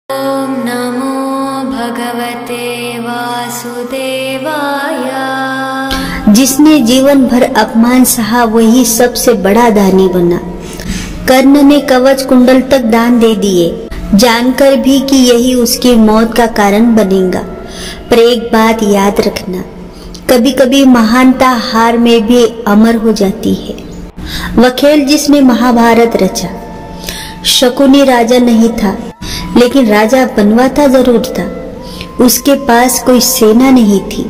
ओम नमो भगवते वासुदेवाय। जिसने जीवन भर अपमान सहा वही सबसे बड़ा दानी बना। कर्ण ने कवच कुंडल तक दान दे दिए, जानकर भी कि यही उसकी मौत का कारण बनेगा। पर एक बात याद रखना, कभी कभी महानता हार में भी अमर हो जाती है। वह खेल जिसने महाभारत रचा। शकुनी राजा नहीं था, लेकिन राजा बनवाता जरूर था। उसके पास कोई सेना नहीं थी,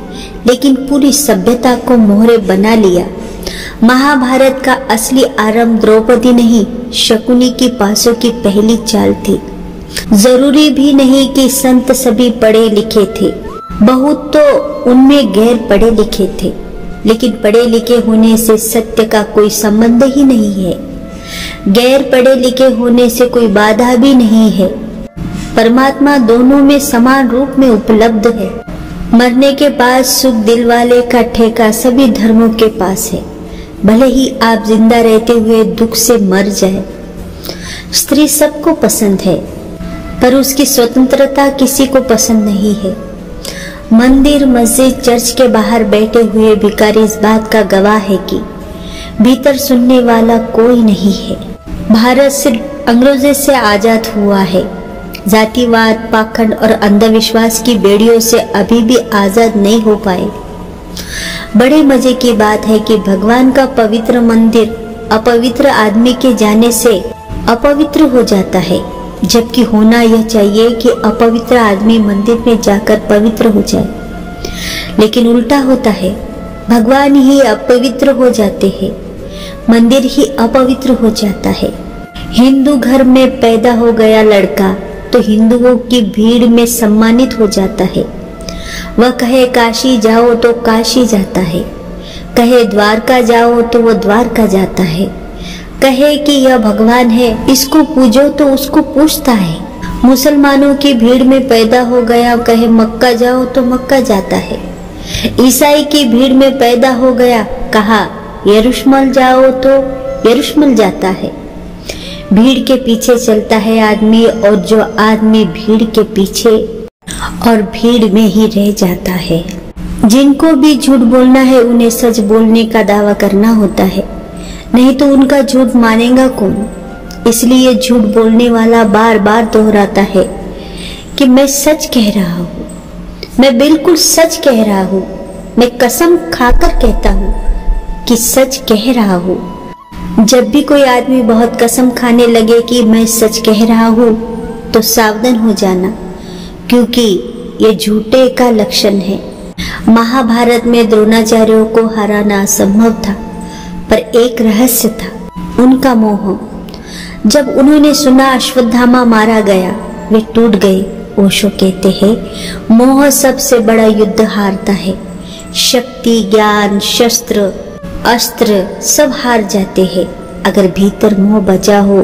लेकिन पूरी सभ्यता को मोहरे बना लिया। महाभारत का असली आरंभ द्रौपदी नहीं, शकुनी की पासों की पहली चाल थी। जरूरी भी नहीं कि संत सभी पढ़े लिखे थे, बहुत तो उनमें गैर पढ़े लिखे थे, लेकिन पढ़े लिखे होने से सत्य का कोई संबंध ही नहीं है। गैर पढ़े लिखे होने से कोई बाधा भी नहीं है। परमात्मा दोनों में समान रूप में उपलब्ध है। मरने के बाद सुख दिल वाले का ठेका सभी धर्मों के पास है, भले ही आप जिंदा रहते हुए दुख से मर जाए। स्त्री सबको पसंद है, पर उसकी स्वतंत्रता किसी को पसंद नहीं है। मंदिर, मस्जिद, चर्च के बाहर बैठे हुए भिखारी इस बात का गवाह है कि भीतर सुनने वाला कोई नहीं है। भारत सिर्फ अंग्रेजों से आजाद हुआ है। जातिवाद, पाखंड और अंधविश्वास की बेड़ियों से अभी भी आजाद नहीं हो पाए। बड़े मजे की बात है कि भगवान का पवित्र मंदिर अपवित्र आदमी के जाने से अपवित्र हो जाता है, जबकि होना यह चाहिए कि अपवित्र आदमी मंदिर में जाकर पवित्र हो जाए। लेकिन उल्टा होता है, भगवान ही अपवित्र हो जाते हैं, मंदिर ही अपवित्र हो जाता है। हिंदू घर में पैदा हो गया लड़का तो हिंदुओं की भीड़ में सम्मानित हो जाता है। वह कहे काशी जाओ तो काशी जाता है, कहे द्वारका जाओ तो वह द्वारका जाता है, कहे कि यह भगवान है इसको पूजो तो उसको पूजता है। मुसलमानों की भीड़ में पैदा हो गया, कहे मक्का जाओ तो मक्का जाता है। ईसाई की भीड़ में पैदा हो गया, कहा यरूशलेम जाओ तो यरूशलेम जाता है। भीड़ के पीछे चलता है आदमी, और जो आदमी भीड़ के पीछे और भीड़ में ही रह जाता है। जिनको भी झूठ बोलना है उन्हें सच बोलने का दावा करना होता है, नहीं तो उनका झूठ मानेगा कौन। इसलिए झूठ बोलने वाला बार बार दोहराता है कि मैं सच कह रहा हूँ, मैं बिल्कुल सच कह रहा हूँ, मैं कसम खाकर कहता हूँ कि सच कह रहा हूँ। जब भी कोई आदमी बहुत कसम खाने लगे कि मैं सच कह रहा हूँ, तो सावधान हो जाना, क्योंकि ये झूठे का लक्षण है। महाभारत में द्रोणाचार्यों को हराना असंभव था, पर एक रहस्य था, उनका मोह। जब उन्होंने सुना अश्वत्थामा मारा गया, वे टूट गए। ओशो कहते हैं मोह सबसे बड़ा युद्ध हारता है। शक्ति, ज्ञान, शस्त्र, अस्त्र सब हार जाते हैं अगर भीतर मोह बचा हो।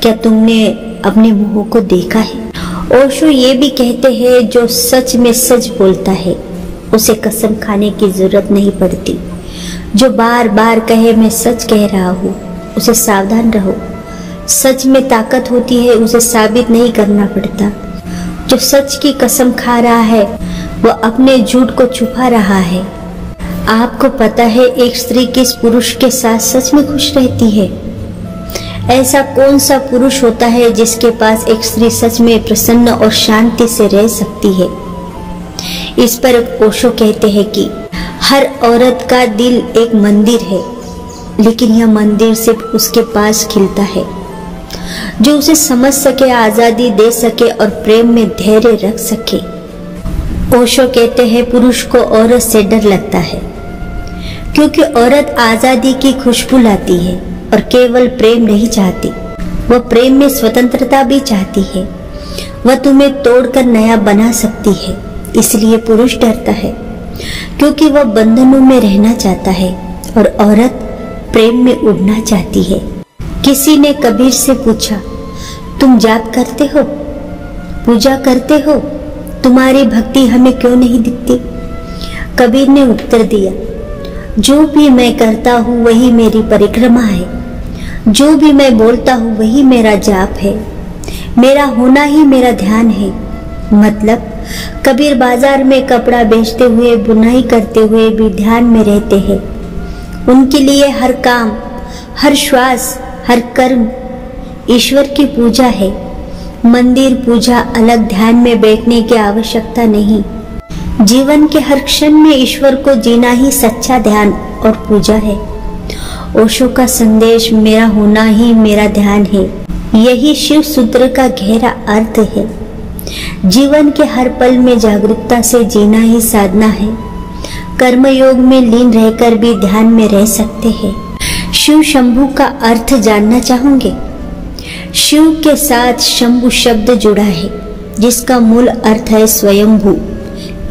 क्या तुमने अपने मोह को देखा है? ओशो ये भी कहते हैं जो सच में सच बोलता है उसे कसम खाने की जरूरत नहीं पड़ती। जो बार बार कहे मैं सच कह रहा हूँ, उसे सावधान रहो। सच में ताकत होती है, उसे साबित नहीं करना पड़ता। जो सच की कसम खा रहा है वह अपने झूठ को छुपा रहा है। आपको पता है एक स्त्री किस पुरुष के साथ सच में खुश रहती है? ऐसा कौन सा पुरुष होता है जिसके पास एक स्त्री सच में प्रसन्न और शांति से रह सकती है? इस पर ओशो कहते हैं कि हर औरत का दिल एक मंदिर है, लेकिन यह मंदिर सिर्फ उसके पास खिलता है जो उसे समझ सके, आजादी दे सके और प्रेम में धैर्य रख सके। ओशो कहते हैं पुरुष को औरत से डर लगता है, क्योंकि औरत आजादी की खुशबू लाती है और केवल प्रेम नहीं चाहती, वह प्रेम में स्वतंत्रता भी चाहती है। वह तुम्हें तोड़कर नया बना सकती है। इसलिए पुरुष डरता है, क्योंकि वह बंधनों में रहना चाहता है और औरत प्रेम में उड़ना चाहती है। किसी ने कबीर से पूछा, तुम जाप करते हो, पूजा करते हो, तुम्हारी भक्ति हमें क्यों नहीं दिखती? कबीर ने उत्तर दिया, जो भी मैं करता हूँ वही मेरी परिक्रमा है, जो भी मैं बोलता हूँ वही मेरा जाप है। मेरा होना ही मेरा ध्यान है। मतलब कबीर बाजार में कपड़ा बेचते हुए, बुनाई करते हुए भी ध्यान में रहते हैं। उनके लिए हर काम, हर श्वास, हर कर्म ईश्वर की पूजा है। मंदिर पूजा अलग ध्यान में बैठने की आवश्यकता नहीं। जीवन के हर क्षण में ईश्वर को जीना ही सच्चा ध्यान और पूजा है। ओशो का संदेश मेरा होना ही मेरा ध्यान है, यही शिव सूत्र का गहरा अर्थ है। जीवन के हर पल में जागरूकता से जीना ही साधना है। कर्मयोग में लीन रहकर भी ध्यान में रह सकते हैं। शिव शंभु का अर्थ जानना चाहोगे? शिव के साथ शंभु शब्द जुड़ा है, जिसका मूल अर्थ है स्वयंभू,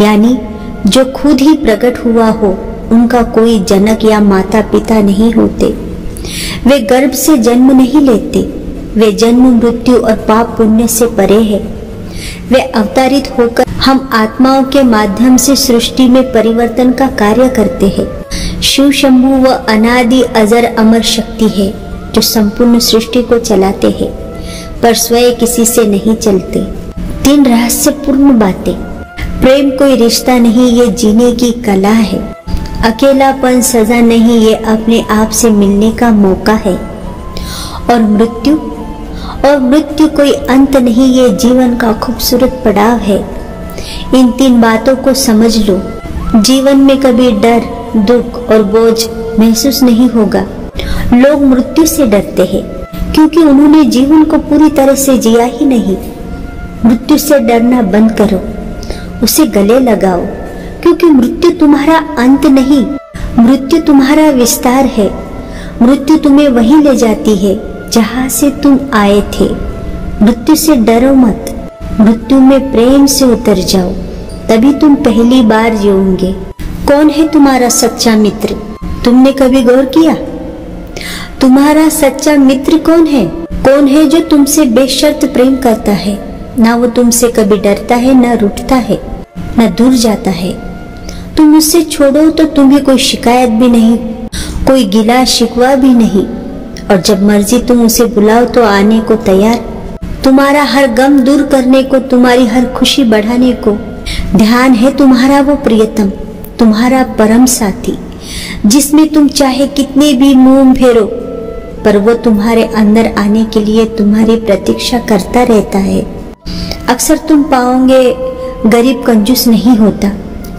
यानी जो खुद ही प्रकट हुआ हो। उनका कोई जनक या माता पिता नहीं होते। वे गर्भ से जन्म नहीं लेते। वे जन्म, मृत्यु और पाप पुण्य से परे है। वे अवतारित होकर हम आत्माओं के माध्यम से सृष्टि में परिवर्तन का कार्य करते हैं। शिव शंभु वह अनादि अजर अमर शक्ति है जो संपूर्ण सृष्टि को चलाते हैं, पर स्वयं किसी से नहीं चलते। 3 रहस्यपूर्ण बातें। प्रेम कोई रिश्ता नहीं, ये जीने की कला है। अकेलापन सजा नहीं, ये अपने आप से मिलने का मौका है। और मृत्यु कोई अंत नहीं, ये जीवन का खूबसूरत पड़ाव है। इन 3 बातों को समझ लो। जीवन में कभी डर, दुख और बोझ महसूस नहीं होगा। लोग मृत्यु से डरते हैं क्योंकि उन्होंने जीवन को पूरी तरह से जिया ही नहीं। मृत्यु से डरना बंद करो, उसे गले लगाओ, क्योंकि मृत्यु तुम्हारा अंत नहीं, मृत्यु तुम्हारा विस्तार है। मृत्यु तुम्हें वहीं ले जाती है जहां से तुम आए थे। मृत्यु से डरो मत, मृत्यु में प्रेम से उतर जाओ, तभी तुम पहली बार जियोगे। कौन है तुम्हारा सच्चा मित्र? तुमने कभी गौर किया? तुम्हारा सच्चा मित्र कौन है? कौन है जो तुमसे बेशर्त प्रेम करता है? ना वो तुमसे कभी डरता है, ना रूठता है, ना दूर जाता है। तुम उससे छोड़ो तो तुम्हें कोई शिकायत भी नहीं, कोई गिला शिकवा भी नहीं, और जब मर्जी तुम उसे बुलाओ तो आने को तैयार। तुम्हारा हर गम दूर करने को, तुम्हारी हर खुशी बढ़ाने को। ध्यान है तुम्हारा वो प्रियतम, तुम्हारा परम साथी, जिसमें तुम चाहे कितने भी मुंह फेरो, पर वो तुम्हारे अंदर आने के लिए तुम्हारी प्रतीक्षा करता रहता है। अक्सर तुम पाओगे गरीब कंजूस नहीं होता,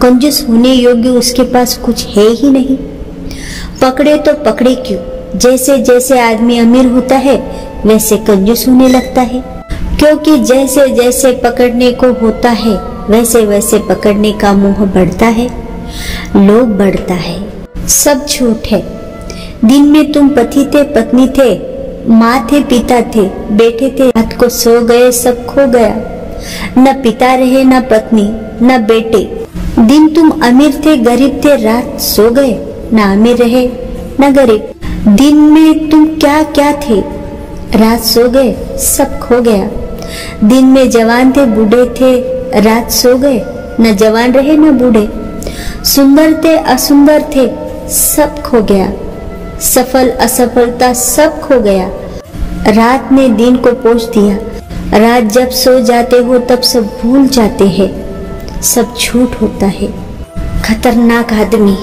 कंजूस होने योग्य उसके पास कुछ है ही नहीं। पकड़े तो पकड़े क्यों? जैसे जैसे आदमी अमीर होता है वैसे कंजूस होने लगता है, क्योंकि जैसे जैसे पकड़ने को होता है वैसे वैसे पकड़ने का मोह बढ़ता है, लोभ बढ़ता है। सब झूठ है। दिन में तुम पति थे, पत्नी थे, माँ थे, पिता थे, बेटे थे, रात को सो गए, सब खो गया। न पिता रहे, न पत्नी, न बेटे। दिन तुम अमीर थे, गरीब थे, रात सो गए, न अमीर रहे न गरीब। दिन में तुम क्या क्या थे, रात सो गए, सब खो गया। दिन में जवान थे, बूढ़े थे, रात सो गए, न जवान रहे न बूढ़े। सुंदर थे, असुंदर थे, सब खो गया। सफल असफलता सब खो गया। रात ने दिन को पोंछ दिया। रात जब सो जाते हो तब सब भूल जाते हैं, सब झूठ होता है। खतरनाक आदमी।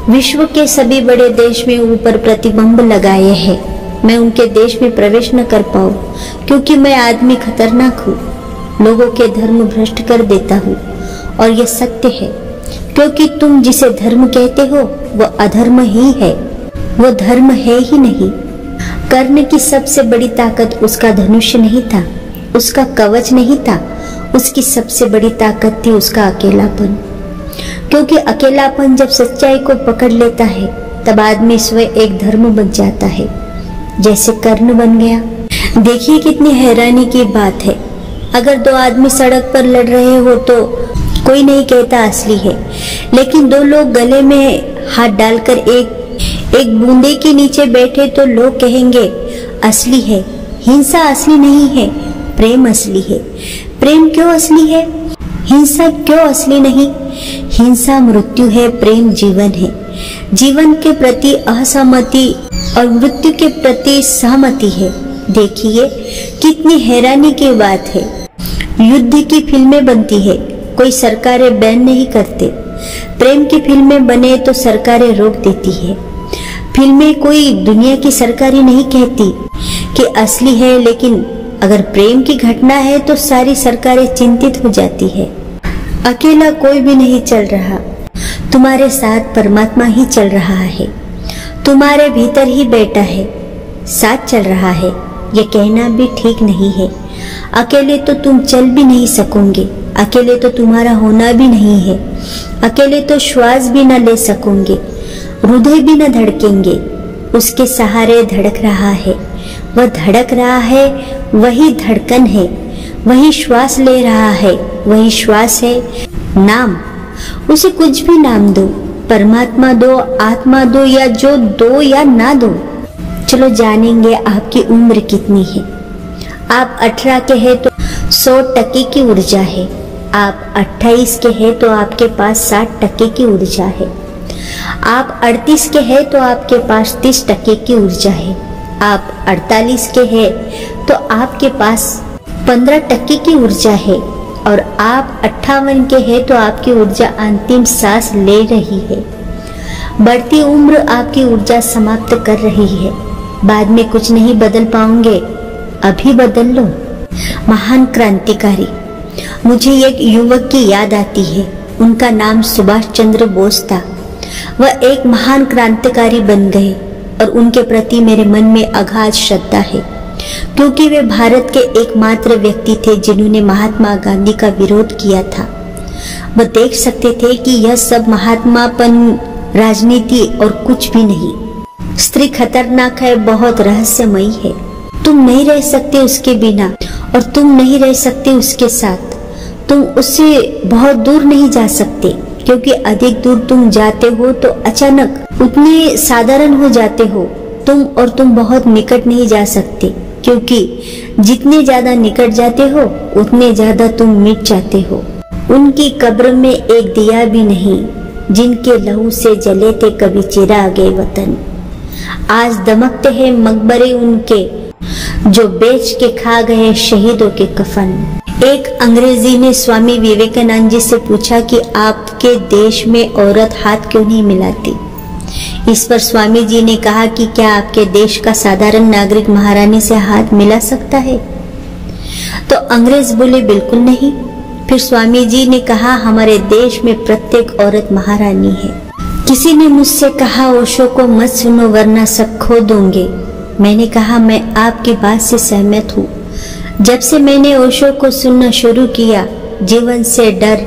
विश्व के सभी बड़े देश में ऊपर प्रतिबंध लगाए हैं। मैं उनके देश में प्रवेश न कर पाऊं क्योंकि मैं आदमी खतरनाक हूँ, लोगों के धर्म भ्रष्ट कर देता हूँ। और यह सत्य है, क्योंकि तुम जिसे धर्म कहते हो वह अधर्म ही है, वो धर्म है ही नहीं। कर्ण की सबसे बड़ी ताकत उसका धनुष नहीं था, उसका कवच नहीं था, उसकी सबसे बड़ी ताकत थी उसका अकेलापन। क्योंकि अकेलापन जब सच्चाई को पकड़ लेता है तब आदमी स्वयं एक धर्म बन जाता है, जैसे कर्ण बन गया। देखिए कितनी हैरानी की बात है। अगर 2 आदमी सड़क पर लड़ रहे हो तो कोई नहीं कहता असली है, लेकिन 2 लोग गले में हाथ डालकर एक बूंदे के नीचे बैठे तो लोग कहेंगे असली है। हिंसा असली नहीं है, प्रेम असली है। प्रेम क्यों असली है? हिंसा क्यों असली नहीं? हिंसा मृत्यु है, प्रेम जीवन है। जीवन के प्रति असहमति और मृत्यु के प्रति सहमति है। देखिए कितनी हैरानी की बात है। युद्ध की फिल्में बनती है, कोई सरकारें बैन नहीं करते। प्रेम की फिल्में बने तो सरकारें रोक देती है। फिल्में कोई दुनिया की सरकारी नहीं कहती कि असली है, लेकिन अगर प्रेम की घटना है तो सारी सरकारें चिंतित हो जाती है। अकेला कोई भी नहीं चल रहा, तुम्हारे साथ परमात्मा ही चल रहा है, तुम्हारे भीतर ही बैठा है, साथ चल रहा है। ये कहना भी ठीक नहीं है। अकेले तो तुम चल भी नहीं सकोगे, अकेले तो तुम्हारा होना भी नहीं है, अकेले तो श्वास भी न ले सकोगे, हृदय भी न धड़केंगे। उसके सहारे धड़क रहा है, वह धड़क रहा है, वही धड़कन है, वही श्वास ले रहा है, वही श्वास है। नाम, उसे कुछ भी नाम दो, परमात्मा दो, आत्मा दो, या जो दो या ना दो। चलो जानेंगे आपकी उम्र कितनी है। आप 18 के हैं तो 100% की ऊर्जा है। आप 28 के हैं तो आपके पास 60% की ऊर्जा है। आप 38 के हैं तो आपके पास 30% की ऊर्जा है। आप 48 के हैं तो आपके पास 15% की ऊर्जा है। और आप 58 के हैं तो आपकी ऊर्जा अंतिम सांस ले रही है। बढ़ती उम्र आपकी ऊर्जा समाप्त कर रही है। बाद में कुछ नहीं बदल पाओगे, अभी बदल लो। महान क्रांतिकारी, मुझे एक युवक की याद आती है। उनका नाम सुभाष चंद्र बोस था। वह एक महान क्रांतिकारी बन गए और उनके प्रति मेरे मन में अगाध श्रद्धा है, क्योंकि वे भारत के एकमात्र व्यक्ति थे जिन्होंने महात्मा गांधी का विरोध किया था। वह देख सकते थे कि यह सब महात्मापन, राजनीति और कुछ भी नहीं। स्त्री खतरनाक है, बहुत रहस्यमयी है। तुम नहीं रह सकते उसके बिना और तुम नहीं रह सकते उसके साथ। तुम उससे बहुत दूर नहीं जा सकते, क्योंकि अधिक दूर तुम जाते हो तो अचानक उतने साधारण हो जाते हो। तुम बहुत निकट नहीं जा सकते, क्योंकि जितने ज्यादा निकट जाते हो उतने ज्यादा तुम मिट जाते हो। उनकी कब्र में एक दिया भी नहीं, जिनके लहू से जले थे कभी चिरागे वतन। आज दमकते हैं मकबरे उनके, जो बेच के खा गए शहीदों के कफन। एक अंग्रेजी ने स्वामी विवेकानंद जी से पूछा कि आपके देश में औरत हाथ क्यों नहीं मिलाती। इस पर स्वामी जी ने कहा कि क्या आपके देश का साधारण नागरिक महारानी से हाथ मिला सकता है? तो अंग्रेज बोले बिल्कुल नहीं। फिर स्वामी जी ने कहा हमारे देश में प्रत्येक औरत महारानी है। किसी ने मुझसे कहा ओशो को मत सुनो वरना सब खो दोगे। मैंने कहा मैं आपकी बात से सहमत हूँ। जब से मैंने ओशो को सुनना शुरू किया, जीवन से डर,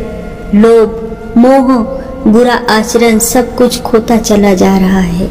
लोभ, मोह, बुरा आचरण सब कुछ खोता चला जा रहा है।